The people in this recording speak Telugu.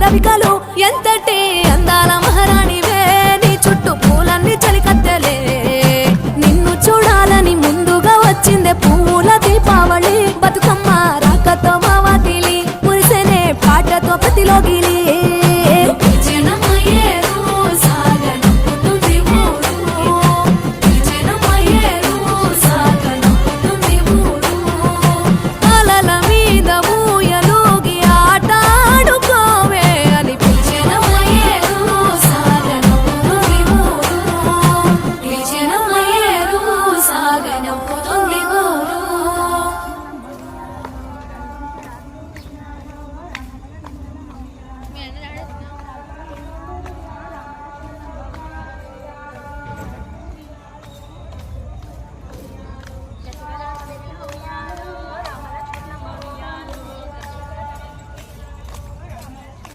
రవికలు ఎంతటి అందాల మహారాణివే నీ చుట్టూ పూలన్నీ చలికత్తెలే నిన్ను చూడాలని ముందుగా వచ్చిందే పూల దీపావళి బతుకమ్మ రాకతో మా వాకిలి మురిసెనే పాటతో ప్రతిలోకి